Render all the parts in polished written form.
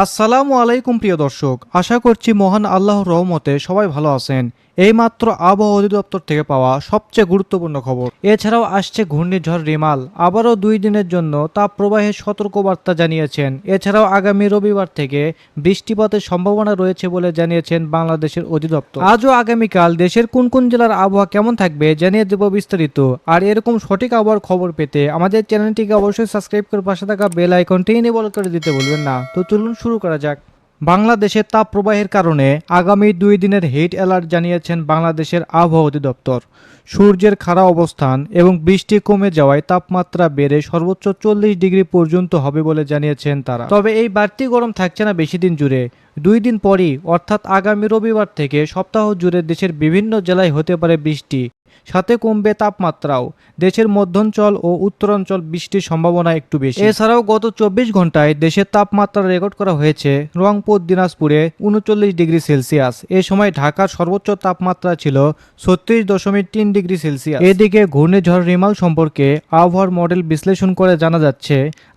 আসসালামু আলাইকুম প্রিয় দর্শক, আশা করছি মহান আল্লাহর রহমতে সবাই ভালো আছেন। এইমাত্র আবহাওয়া অধিদপ্তর থেকে পাওয়া সবচেয়ে গুরুত্বপূর্ণ খবর। এছাড়াও আসছে ঘূর্ণিঝড় রিমাল, আবারও 2 দিনের জন্য তাপপ্রবাহের সতর্কবার্তা জানিয়েছেন। এছাড়াও আগামী রবিবার থেকে বৃষ্টিপাতের সম্ভাবনা রয়েছে বলে জানিয়েছেন বাংলাদেশের অধিদপ্তর। আজ ও আগামীকাল দেশের কোন কোন জেলার আবহাওয়া কেমন থাকবে জানিয়ে দেব বিস্তারিত। আর এরকম সঠিক আবহাওয়ার খবর পেতে আমাদের চ্যানেলটিকে অবশ্যই সাবস্ক্রাইব করে পাশে থাকা বেল আইকনটি এনেবল করে দিতে ভুলবেন না। তো চলুন শুরু করা যাক। বাংলাদেশের তাপ প্রবাহের কারণে আগামী 2 দিনের হিট অ্যালার্ট জানিয়েছেন বাংলাদেশের আবহাওয়া অধিদপ্তর। সূর্যের খাড়া অবস্থান এবং বৃষ্টি কমে যাওয়ায় তাপমাত্রা বেড়ে সর্বোচ্চ 40 ডিগ্রি পর্যন্ত হবে বলে জানিয়েছেন তারা। তবে এই বাড়তি গরম থাকছে না বেশি দিন জুড়ে। 2 দিন পরই অর্থাৎ আগামী রবিবার থেকে সপ্তাহ জুড়ে দেশের বিভিন্ন জেলায় হতে পারে বৃষ্টি, সাথে কমবে তাপমাত্রাও। দেশের মধ্যাঞ্চল ও উত্তরাঞ্চল বৃষ্টির সম্ভাবনা একটু বেশি। এছাড়াও গত 24 ঘন্টায় দেশের তাপমাত্রা রেকর্ড করা হয়েছে রংপুর, দিনাজপুরে 39 ডিগ্রি সেলসিয়াস। এ সময় ঢাকার সর্বোচ্চ তাপমাত্রা ছিল 36.3 ডিগ্রি সেলসিয়াস। এদিকে ঘূর্ণিঝড় রিমাল সম্পর্কে আবহাওয়ার মডেল বিশ্লেষণ করে জানা যাচ্ছে,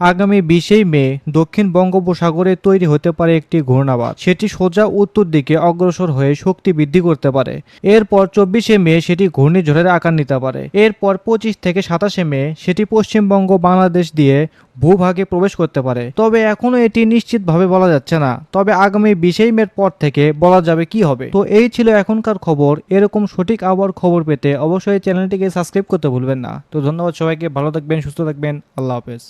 আগামী 20 মে দক্ষিণ বঙ্গোপসাগরে তৈরি হতে পারে একটি ঘূর্ণাবাত। সেটি সোজা উত্তর দিকে অগ্রসর হয়ে শক্তি বৃদ্ধি করতে পারে। এরপর 24 মে সেটি ঘূর্ণিঝড়ের আকার নিতে পারে। এরপর 25 থেকে 27 মে সেটি পশ্চিমবঙ্গ, বাংলাদেশ দিয়ে ভূভাগে প্রবেশ করতে পারে। তবে এখনো এটি নিশ্চিতভাবে বলা যাচ্ছে না। তবে আগামী 20 মের পর থেকে বলা যাবে কি হবে। তো এই ছিল এখনকার খবর। এরকম সঠিক আবহাওয়ার খবর পেতে অবশ্যই চ্যানেলটিকে সাবস্ক্রাইব করতে ভুলবেন না। তো ধন্যবাদ সবাইকে, ভালো থাকবেন, সুস্থ থাকবেন, আল্লাহ হাফেজ।